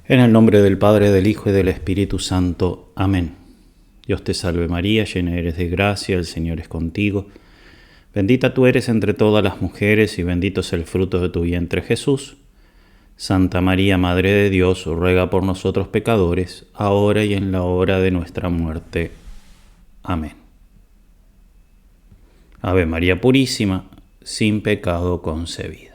En el nombre del Padre, del Hijo y del Espíritu Santo. Amén. Dios te salve María, llena eres de gracia, el Señor es contigo. Bendita tú eres entre todas las mujeres y bendito es el fruto de tu vientre Jesús. Santa María, Madre de Dios, ruega por nosotros pecadores, ahora y en la hora de nuestra muerte. Amén. Ave María Purísima, sin pecado concebida.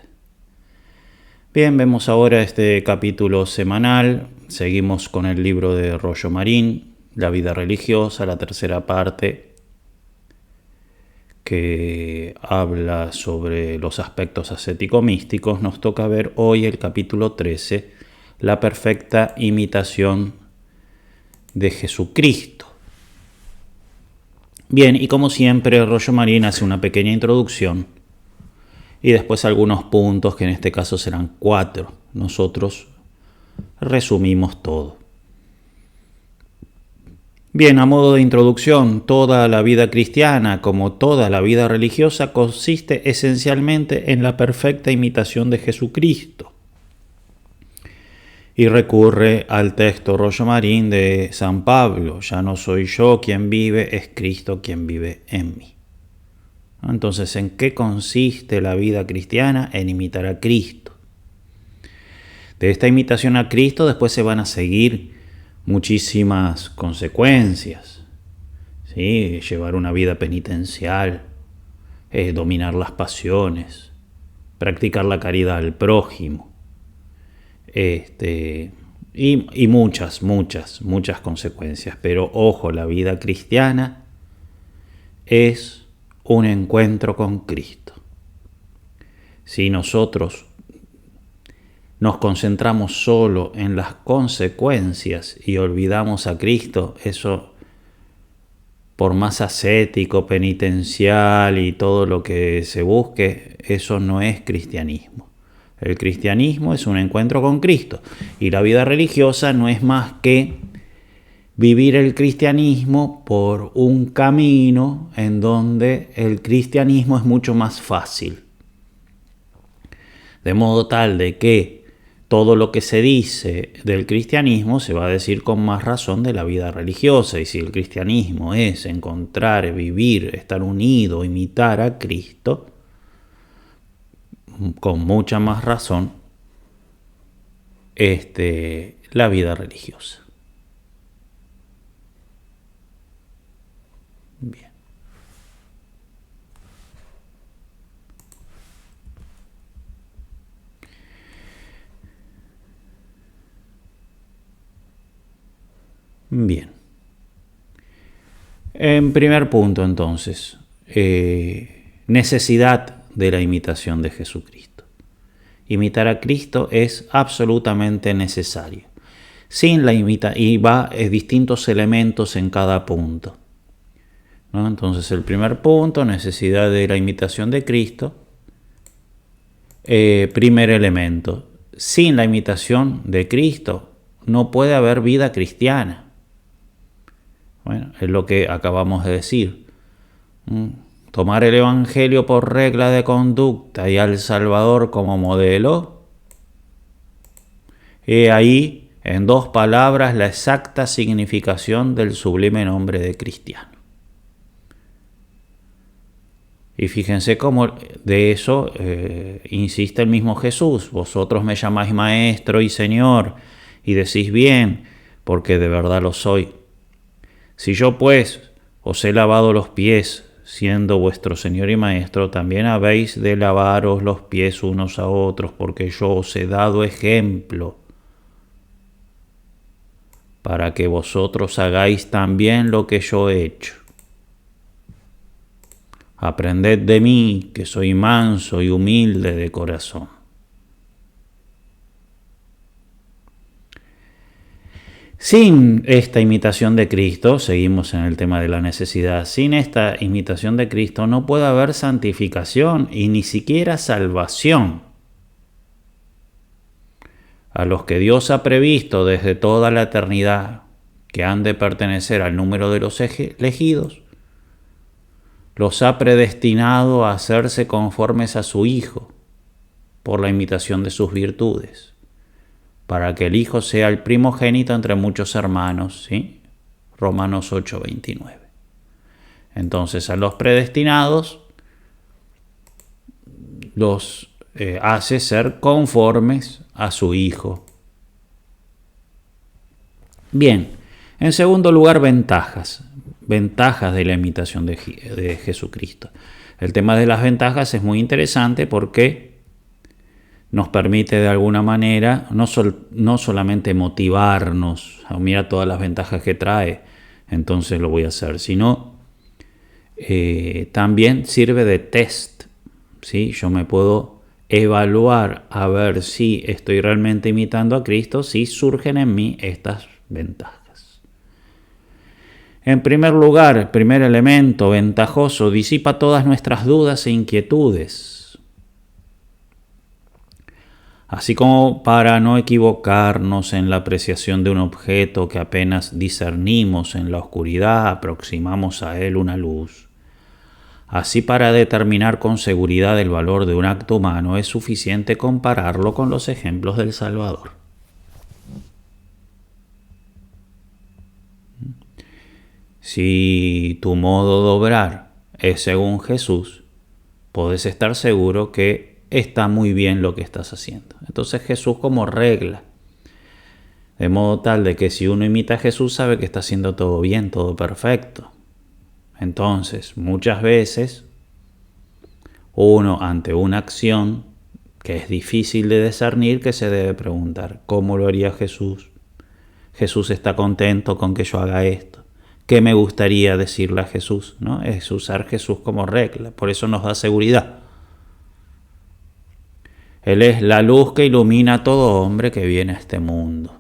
Bien, vemos ahora este capítulo semanal. Seguimos con el libro de Rollo Marín, La vida religiosa, la tercera parte, que habla sobre los aspectos ascético-místicos. Nos toca ver hoy el capítulo 13, la perfecta imitación de Jesucristo. Bien, y como siempre, Rollo Marín hace una pequeña introducción y después algunos puntos, que en este caso serán 4. Nosotros resumimos todo. Bien, a modo de introducción, toda la vida cristiana, como toda la vida religiosa, consiste esencialmente en la perfecta imitación de Jesucristo. Y recurre al texto Rollo Marín de San Pablo: ya no soy yo quien vive, es Cristo quien vive en mí. Entonces, ¿en qué consiste la vida cristiana? En imitar a Cristo. De esta imitación a Cristo después se van a seguir muchísimas consecuencias, ¿sí? Llevar una vida penitencial, dominar las pasiones, practicar la caridad al prójimo, y muchas consecuencias. Pero ojo, la vida cristiana es un encuentro con Cristo. Si nosotros nos concentramos solo en las consecuencias y olvidamos a Cristo, eso, por más ascético, penitencial y todo lo que se busque, eso no es cristianismo. El cristianismo es un encuentro con Cristo, y la vida religiosa no es más que vivir el cristianismo por un camino en donde el cristianismo es mucho más fácil. De modo tal de que todo lo que se dice del cristianismo se va a decir con más razón de la vida religiosa. Y si el cristianismo es encontrar, vivir, estar unido, imitar a Cristo, con mucha más razón, la vida religiosa. Bien. Bien. En primer punto, entonces, necesidad de la imitación de Jesucristo. Imitar a Cristo es absolutamente necesario. Sin la y va distintos elementos en cada punto, ¿no? Entonces, el primer punto, necesidad de la imitación de Cristo. Primer elemento, sin la imitación de Cristo no puede haber vida cristiana. Bueno, es lo que acabamos de decir. Tomar el Evangelio por regla de conducta y al Salvador como modelo. He ahí, en 2 palabras, la exacta significación del sublime nombre de cristiano. Y fíjense cómo de eso insiste el mismo Jesús. Vosotros me llamáis Maestro y Señor, y decís bien, porque de verdad lo soy. Si yo pues os he lavado los pies, siendo vuestro Señor y Maestro, también habéis de lavaros los pies unos a otros, porque yo os he dado ejemplo, para que vosotros hagáis también lo que yo he hecho. Aprended de mí, que soy manso y humilde de corazón. Sin esta imitación de Cristo, seguimos en el tema de la necesidad, sin esta imitación de Cristo no puede haber santificación y ni siquiera salvación. A los que Dios ha previsto desde toda la eternidad que han de pertenecer al número de los elegidos, los ha predestinado a hacerse conformes a su Hijo por la imitación de sus virtudes. para que el Hijo sea el primogénito entre muchos hermanos, ¿sí? Romanos 8:29. Entonces a los predestinados los hace ser conformes a su Hijo. Bien, en segundo lugar, ventajas de la imitación de Jesucristo. El tema de las ventajas es muy interesante porque nos permite de alguna manera no solamente motivarnos, mira todas las ventajas que trae, entonces lo voy a hacer, sino también sirve de test, ¿sí? Yo me puedo evaluar a ver si estoy realmente imitando a Cristo, si surgen en mí estas ventajas. En primer lugar, el primer elemento ventajoso disipa todas nuestras dudas e inquietudes. Así como para no equivocarnos en la apreciación de un objeto que apenas discernimos en la oscuridad, aproximamos a él una luz. Así para determinar con seguridad el valor de un acto humano es suficiente compararlo con los ejemplos del Salvador. Si tu modo de obrar es según Jesús, puedes estar seguro que está muy bien lo que estás haciendo. Entonces Jesús como regla, de modo tal de que si uno imita a Jesús sabe que está haciendo todo bien, todo perfecto. Entonces, muchas veces, uno ante una acción que es difícil de discernir, que se debe preguntar, ¿cómo lo haría Jesús? ¿Jesús está contento con que yo haga esto? ¿Qué me gustaría decirle a Jesús? ¿No? Es usar Jesús como regla, por eso nos da seguridad. Él es la luz que ilumina a todo hombre que viene a este mundo.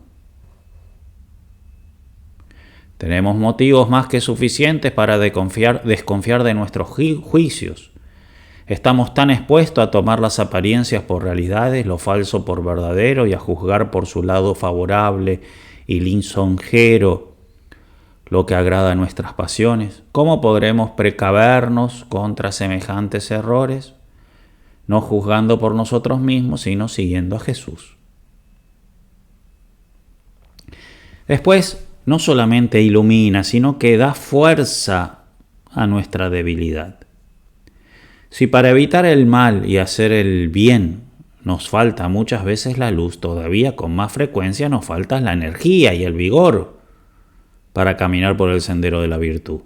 Tenemos motivos más que suficientes para desconfiar de nuestros juicios. Estamos tan expuestos a tomar las apariencias por realidades, lo falso por verdadero y a juzgar por su lado favorable y lisonjero lo que agrada a nuestras pasiones. ¿Cómo podremos precavernos contra semejantes errores? No juzgando por nosotros mismos, sino siguiendo a Jesús. Después, no solamente ilumina, sino que da fuerza a nuestra debilidad. Si para evitar el mal y hacer el bien nos falta muchas veces la luz, todavía con más frecuencia nos falta la energía y el vigor para caminar por el sendero de la virtud.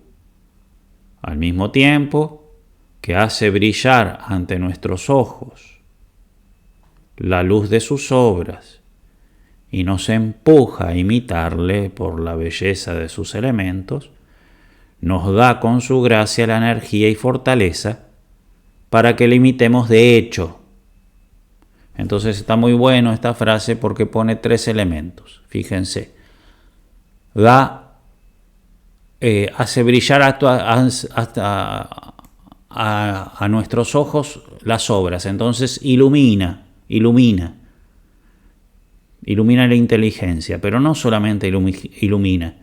Al mismo tiempo que hace brillar ante nuestros ojos la luz de sus obras y nos empuja a imitarle por la belleza de sus elementos, nos da con su gracia la energía y fortaleza para que le imitemos de hecho. Entonces está muy bueno esta frase porque pone 3 elementos. Fíjense, hace brillar a nuestros ojos las obras. Entonces ilumina la inteligencia, pero no solamente ilumina,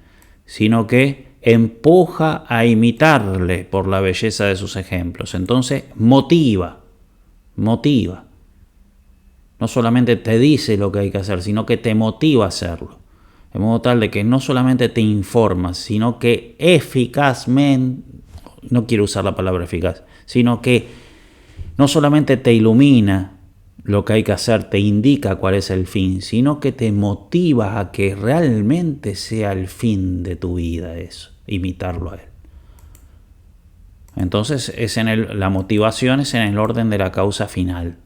sino que empuja a imitarle por la belleza de sus ejemplos. Entonces motiva. No solamente te dice lo que hay que hacer, sino que te motiva a hacerlo. De modo tal de que no solamente te informa, sino que eficazmente, no quiero usar la palabra eficaz, sino que no solamente te ilumina lo que hay que hacer, te indica cuál es el fin, sino que te motiva a que realmente sea el fin de tu vida eso, imitarlo a él. Entonces la motivación es en el orden de la causa final.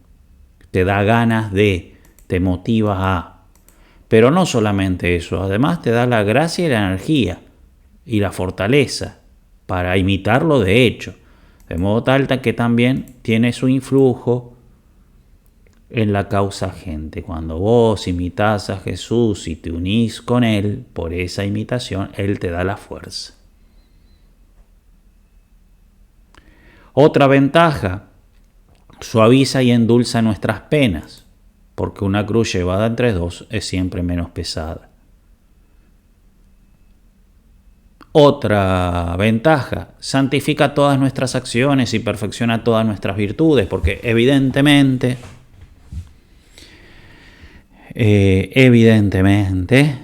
Te da ganas te motiva a. Pero no solamente eso, además te da la gracia y la energía y la fortaleza para imitarlo de hecho. De modo tal que también tiene su influjo en la causa gente. Cuando vos imitás a Jesús y te unís con Él por esa imitación, Él te da la fuerza. Otra ventaja, suaviza y endulza nuestras penas, porque una cruz llevada entre dos es siempre menos pesada. Otra ventaja, santifica todas nuestras acciones y perfecciona todas nuestras virtudes, porque evidentemente Evidentemente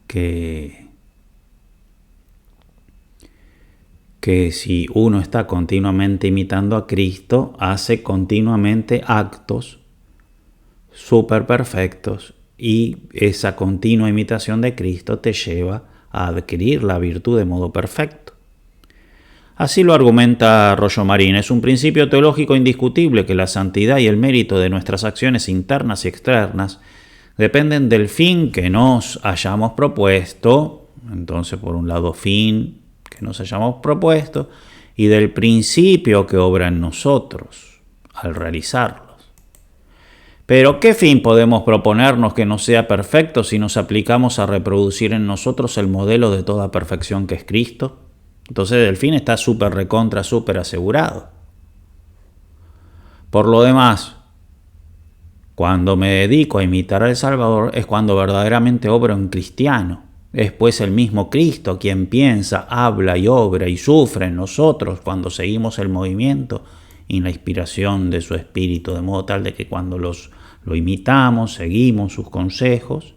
que si uno está continuamente imitando a Cristo, hace continuamente actos súper perfectos, y esa continua imitación de Cristo te lleva a adquirir la virtud de modo perfecto. Así lo argumenta Rollo Marín. Es un principio teológico indiscutible que la santidad y el mérito de nuestras acciones internas y externas dependen del fin que nos hayamos propuesto. Entonces, por un lado, fin que nos hayamos propuesto, y del principio que obra en nosotros al realizarlos. Pero ¿qué fin podemos proponernos que no sea perfecto si nos aplicamos a reproducir en nosotros el modelo de toda perfección que es Cristo? Entonces el fin está súper asegurado. Por lo demás, cuando me dedico a imitar al Salvador es cuando verdaderamente obro en cristiano. Es pues el mismo Cristo quien piensa, habla y obra y sufre en nosotros cuando seguimos el movimiento y la inspiración de su Espíritu, de modo tal de que cuando lo imitamos, seguimos sus consejos,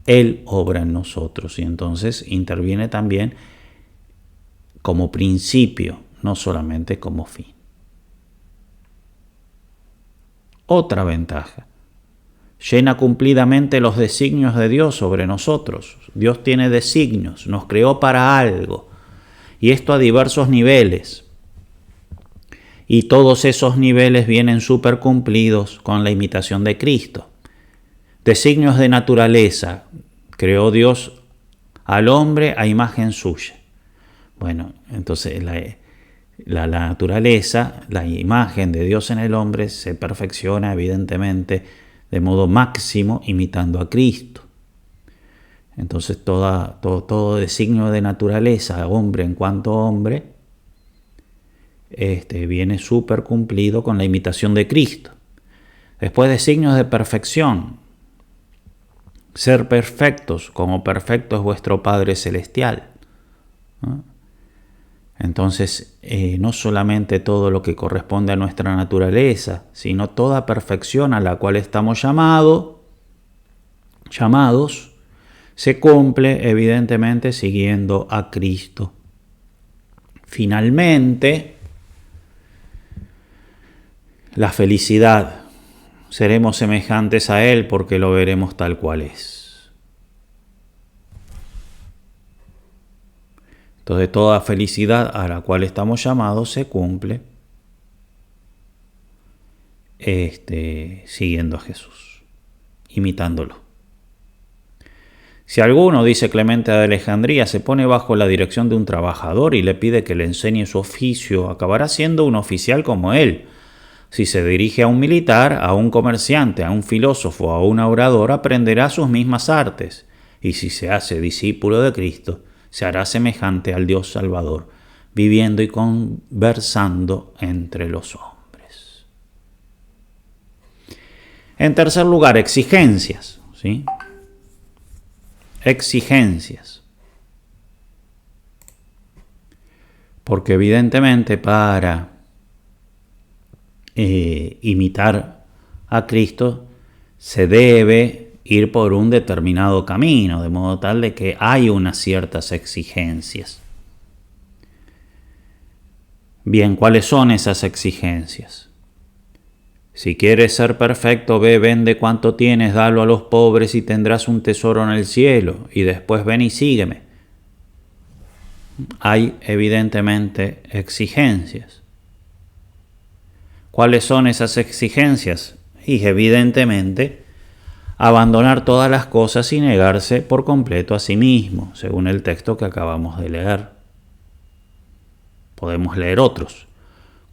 Él obra en nosotros y entonces interviene también como principio, no solamente como fin. Otra ventaja: llena cumplidamente los designios de Dios sobre nosotros. Dios tiene designios, nos creó para algo, y esto a diversos niveles. Y todos esos niveles vienen súper cumplidos con la imitación de Cristo. Designios de naturaleza: creó Dios al hombre a imagen suya. Bueno, entonces la naturaleza, la imagen de Dios en el hombre se perfecciona evidentemente de modo máximo imitando a Cristo. Entonces todo designio de naturaleza, hombre en cuanto hombre, viene súper cumplido con la imitación de Cristo. Después, designios de perfección: ser perfectos como perfecto es vuestro Padre Celestial, ¿no? Entonces, no solamente todo lo que corresponde a nuestra naturaleza, sino toda perfección a la cual estamos llamados, se cumple evidentemente siguiendo a Cristo. Finalmente, la felicidad: seremos semejantes a Él porque lo veremos tal cual es. Entonces, toda felicidad a la cual estamos llamados se cumple siguiendo a Jesús, imitándolo. Si alguno, dice Clemente de Alejandría, se pone bajo la dirección de un trabajador y le pide que le enseñe su oficio, acabará siendo un oficial como él. Si se dirige a un militar, a un comerciante, a un filósofo, a un orador, aprenderá sus mismas artes. Y si se hace discípulo de Cristo, se hará semejante al Dios Salvador, viviendo y conversando entre los hombres. En tercer lugar, exigencias, ¿sí? Exigencias. Porque evidentemente para imitar a Cristo se debe ir por un determinado camino, de modo tal de que hay unas ciertas exigencias. Bien, ¿cuáles son esas exigencias? Si quieres ser perfecto, ve, vende cuanto tienes, dalo a los pobres y tendrás un tesoro en el cielo, y después ven y sígueme. Hay evidentemente exigencias. ¿Cuáles son esas exigencias? Y evidentemente abandonar todas las cosas y negarse por completo a sí mismo, según el texto que acabamos de leer. Podemos leer otros.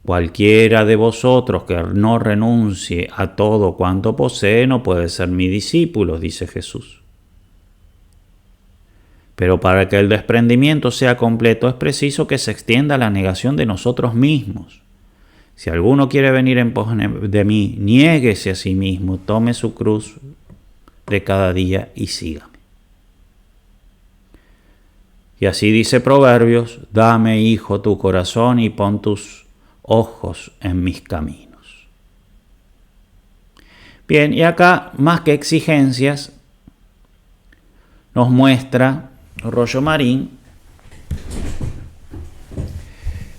Cualquiera de vosotros que no renuncie a todo cuanto posee no puede ser mi discípulo, dice Jesús. Pero para que el desprendimiento sea completo es preciso que se extienda la negación de nosotros mismos. Si alguno quiere venir en pos de mí, niéguese a sí mismo, tome su cruz de cada día y sígame. Y así dice Proverbios: dame, hijo, tu corazón y pon tus ojos en mis caminos. Bien, y acá, más que exigencias, nos muestra Rollo Marín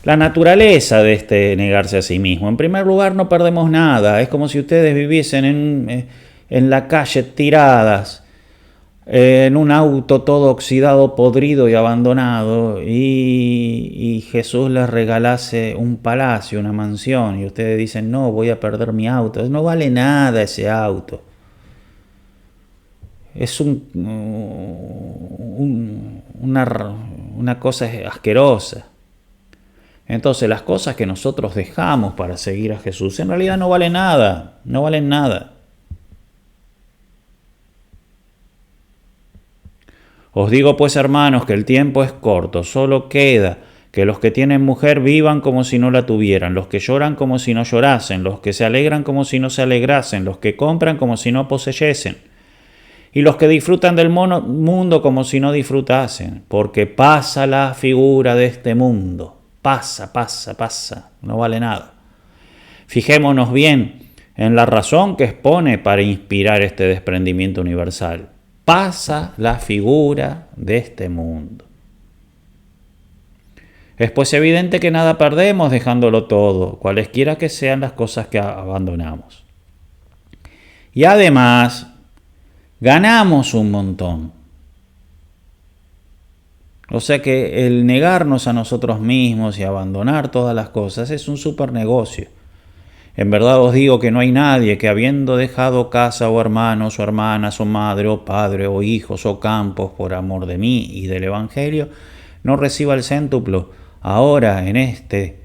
la naturaleza de este negarse a sí mismo. En primer lugar, no perdemos nada. Es como si ustedes viviesen en la calle tiradas, en un auto todo oxidado, podrido y abandonado, y Jesús les regalase un palacio, una mansión, y ustedes dicen, no, voy a perder mi auto. No vale nada ese auto. Es una cosa asquerosa. Entonces las cosas que nosotros dejamos para seguir a Jesús en realidad no valen nada, no valen nada. Os digo pues, hermanos, que el tiempo es corto, solo queda que los que tienen mujer vivan como si no la tuvieran, los que lloran como si no llorasen, los que se alegran como si no se alegrasen, los que compran como si no poseyesen, y los que disfrutan del mundo como si no disfrutasen, porque pasa la figura de este mundo. Pasa, no vale nada. Fijémonos bien en la razón que expone para inspirar este desprendimiento universal. Pasa la figura de este mundo. Es pues evidente que nada perdemos dejándolo todo, cualesquiera que sean las cosas que abandonamos. Y además, ganamos un montón. O sea que el negarnos a nosotros mismos y abandonar todas las cosas es un súper negocio. En verdad os digo que no hay nadie que, habiendo dejado casa o hermanos o hermanas o madre o padre o hijos o campos por amor de mí y del Evangelio, no reciba el céntuplo ahora en este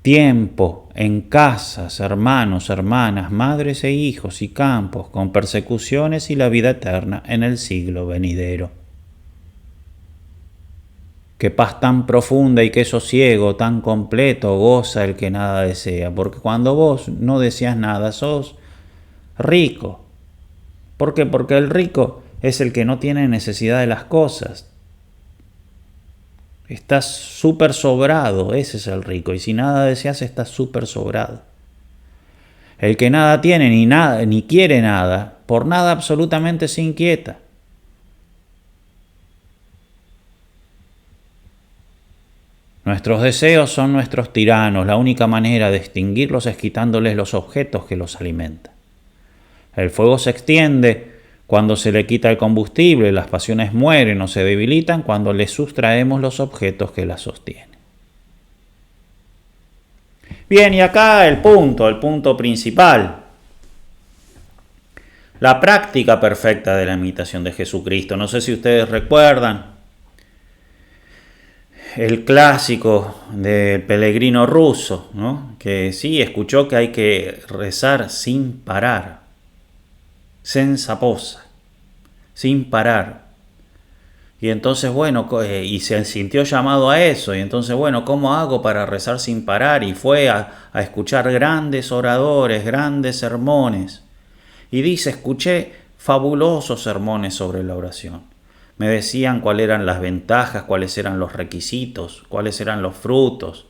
tiempo, en casas, hermanos, hermanas, madres e hijos y campos, con persecuciones y la vida eterna en el siglo venidero. Qué paz tan profunda y qué sosiego tan completo goza el que nada desea, porque cuando vos no deseas nada sos rico. ¿Por qué? Porque el rico es el que no tiene necesidad de las cosas. Estás súper sobrado, ese es el rico, y si nada deseas estás súper sobrado. El que nada tiene ni quiere nada, por nada absolutamente se inquieta. Nuestros deseos son nuestros tiranos, la única manera de extinguirlos es quitándoles los objetos que los alimentan. El fuego se extiende cuando se le quita el combustible, las pasiones mueren o se debilitan cuando les sustraemos los objetos que las sostienen. Bien, y acá el punto principal. La práctica perfecta de la imitación de Jesucristo. No sé si ustedes recuerdan el clásico del peregrino ruso, ¿no? Que sí, escuchó que hay que rezar sin parar, senza posa, sin parar. Y entonces, bueno, y se sintió llamado a eso, y entonces, bueno, ¿cómo hago para rezar sin parar? Y fue a escuchar grandes oradores, grandes sermones. Y dice, escuché fabulosos sermones sobre la oración. Me decían cuáles eran las ventajas, cuáles eran los requisitos, cuáles eran los frutos,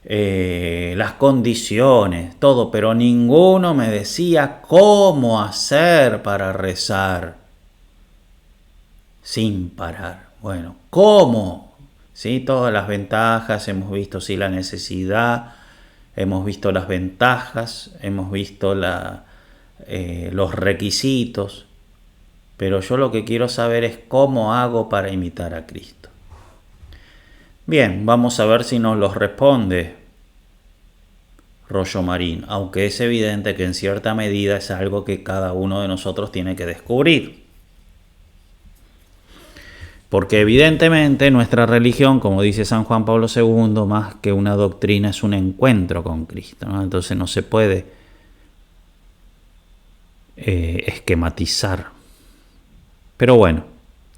las condiciones, todo, pero ninguno me decía cómo hacer para rezar sin parar. Bueno, ¿cómo? ¿Sí? Todas las ventajas, hemos visto sí la necesidad, hemos visto las ventajas, hemos visto los requisitos. Pero yo lo que quiero saber es cómo hago para imitar a Cristo. Bien, vamos a ver si nos los responde Rollo Marín, aunque es evidente que en cierta medida es algo que cada uno de nosotros tiene que descubrir. Porque evidentemente nuestra religión, como dice San Juan Pablo II, más que una doctrina es un encuentro con Cristo, ¿no? Entonces no se puede esquematizar. Pero bueno,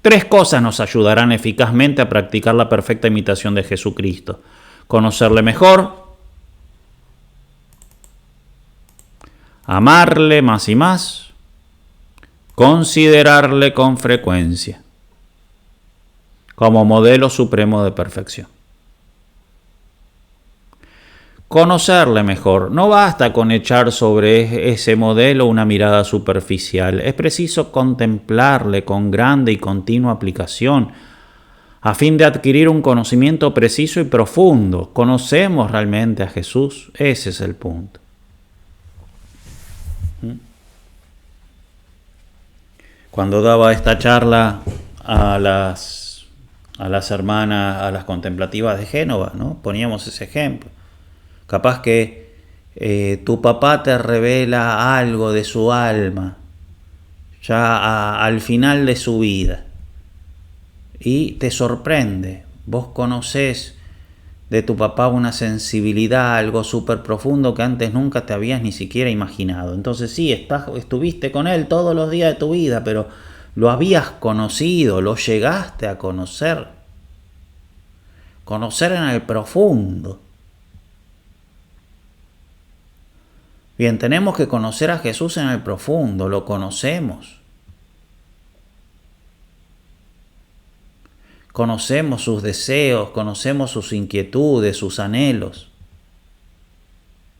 3 cosas nos ayudarán eficazmente a practicar la perfecta imitación de Jesucristo. Conocerle mejor, amarle más y más, considerarle con frecuencia como modelo supremo de perfección. conocerle mejor. No basta con echar sobre ese modelo una mirada superficial. Es preciso contemplarle con grande y continua aplicación a fin de adquirir un conocimiento preciso y profundo. ¿Conocemos realmente a Jesús? Ese es el punto. Cuando daba esta charla a las hermanas, a las contemplativas de Génova, ¿no? Poníamos ese ejemplo. Capaz que tu papá te revela algo de su alma ya al final de su vida y te sorprende. Vos conocés de tu papá una sensibilidad, algo súper profundo que antes nunca te habías ni siquiera imaginado. Entonces sí, estuviste con él todos los días de tu vida, pero lo habías conocido, lo llegaste a conocer. Conocer en el profundo. Bien, tenemos que conocer a Jesús en el profundo, lo conocemos. Conocemos sus deseos, conocemos sus inquietudes, sus anhelos,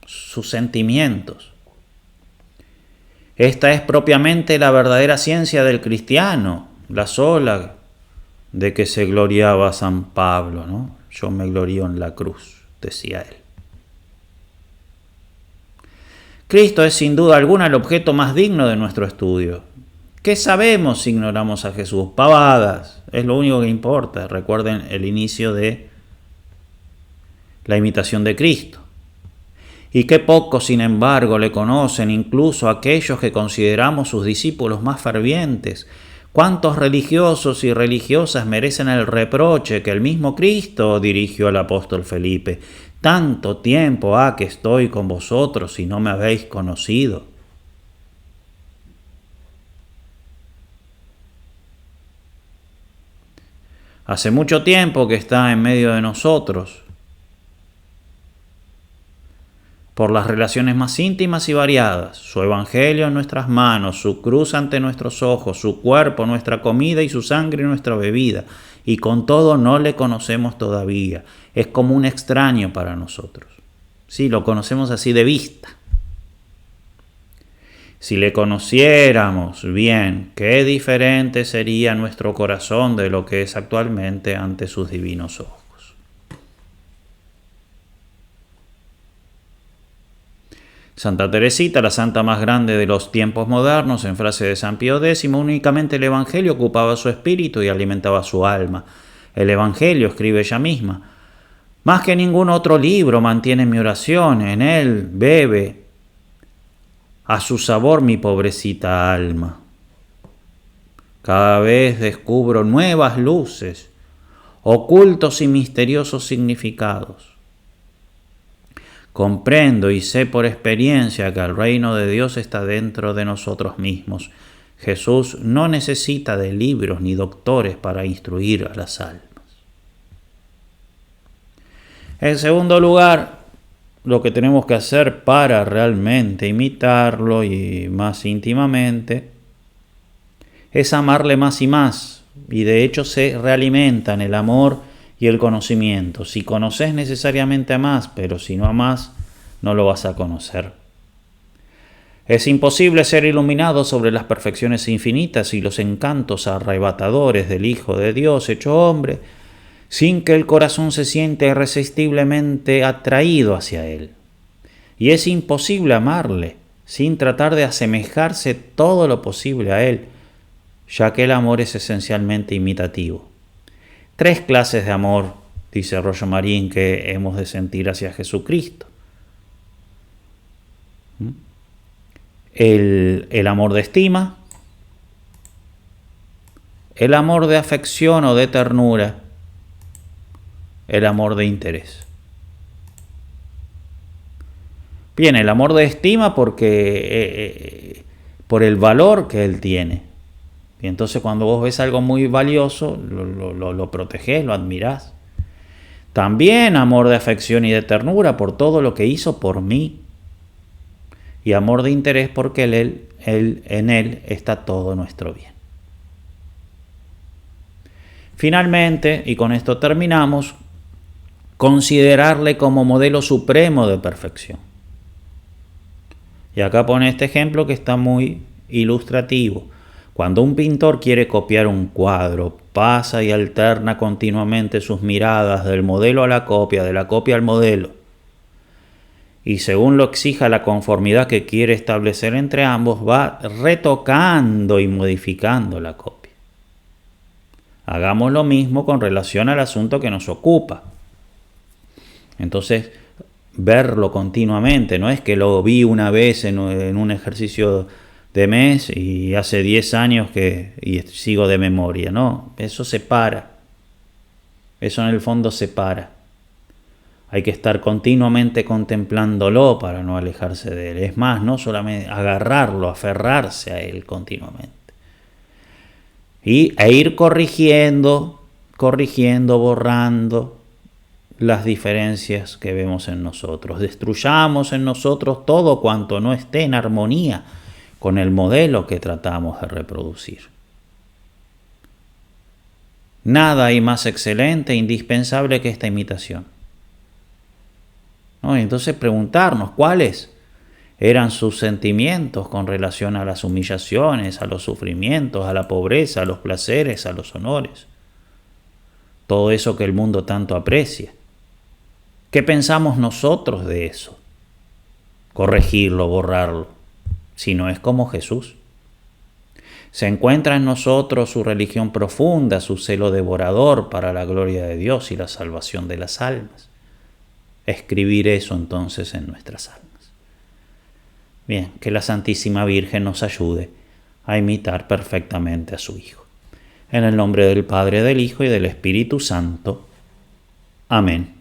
sus sentimientos. Esta es propiamente la verdadera ciencia del cristiano, la sola de que se gloriaba San Pablo, ¿no? Yo me glorío en la cruz, decía él. Cristo es sin duda alguna el objeto más digno de nuestro estudio. ¿Qué sabemos si ignoramos a Jesús? Pavadas, es lo único que importa. Recuerden el inicio de la imitación de Cristo. Y qué pocos, sin embargo, le conocen, incluso aquellos que consideramos sus discípulos más fervientes. ¿Cuántos religiosos y religiosas merecen el reproche que el mismo Cristo dirigió al apóstol Felipe? Tanto tiempo ha que estoy con vosotros y no me habéis conocido. Hace mucho tiempo que está en medio de nosotros, por las relaciones más íntimas y variadas, su evangelio en nuestras manos, su cruz ante nuestros ojos, su cuerpo, nuestra comida y su sangre nuestra bebida, y con todo no le conocemos todavía. Es como un extraño para nosotros. Sí, lo conocemos así de vista. Si le conociéramos bien, qué diferente sería nuestro corazón de lo que es actualmente ante sus divinos ojos. Santa Teresita, la santa más grande de los tiempos modernos, en frase de San Pío X, únicamente el Evangelio ocupaba su espíritu y alimentaba su alma. El Evangelio, escribe ella misma, más que ningún otro libro mantiene mi oración, en él bebe a su sabor mi pobrecita alma. Cada vez descubro nuevas luces, ocultos y misteriosos significados. Comprendo y sé por experiencia que el reino de Dios está dentro de nosotros mismos. Jesús no necesita de libros ni doctores para instruir a las almas. En segundo lugar, lo que tenemos que hacer para realmente imitarlo y más íntimamente es amarle más y más, y de hecho se realimenta en el amor y el conocimiento. Si conoces necesariamente amás, pero si no amás, no lo vas a conocer. Es imposible ser iluminado sobre las perfecciones infinitas y los encantos arrebatadores del Hijo de Dios hecho hombre, sin que el corazón se siente irresistiblemente atraído hacia Él. Y es imposible amarle sin tratar de asemejarse todo lo posible a Él, ya que el amor es esencialmente imitativo. 3 clases de amor, dice Rollo Marín, que hemos de sentir hacia Jesucristo. El amor de estima, el amor de afección o de ternura, el amor de interés. Bien, el amor de estima porque por el valor que él tiene. Y entonces cuando vos ves algo muy valioso, lo protegés, lo admirás. También amor de afección y de ternura por todo lo que hizo por mí. Y amor de interés porque en él está todo nuestro bien. Finalmente, y con esto terminamos, considerarle como modelo supremo de perfección. Y acá pone este ejemplo que está muy ilustrativo. Cuando un pintor quiere copiar un cuadro, pasa y alterna continuamente sus miradas del modelo a la copia, de la copia al modelo. Y según lo exija la conformidad que quiere establecer entre ambos, va retocando y modificando la copia. Hagamos lo mismo con relación al asunto que nos ocupa. Entonces, verlo continuamente, no es que lo vi una vez en un ejercicio de mes y hace 10 años y sigo de memoria, no, eso separa, eso en el fondo separa. Hay que estar continuamente contemplándolo para no alejarse de él. Es más, no solamente agarrarlo, aferrarse a él continuamente. E ir corrigiendo, borrando las diferencias que vemos en nosotros. Destruyamos en nosotros todo cuanto no esté en armonía con el modelo que tratamos de reproducir. Nada hay más excelente e indispensable que esta imitación. ¿No? Entonces preguntarnos cuáles eran sus sentimientos con relación a las humillaciones, a los sufrimientos, a la pobreza, a los placeres, a los honores. Todo eso que el mundo tanto aprecia. ¿Qué pensamos nosotros de eso? Corregirlo, borrarlo, si no es como Jesús. Se encuentra en nosotros su religión profunda, su celo devorador para la gloria de Dios y la salvación de las almas. Escribir eso entonces en nuestras almas. Bien, que la Santísima Virgen nos ayude a imitar perfectamente a su Hijo. En el nombre del Padre, del Hijo y del Espíritu Santo. Amén.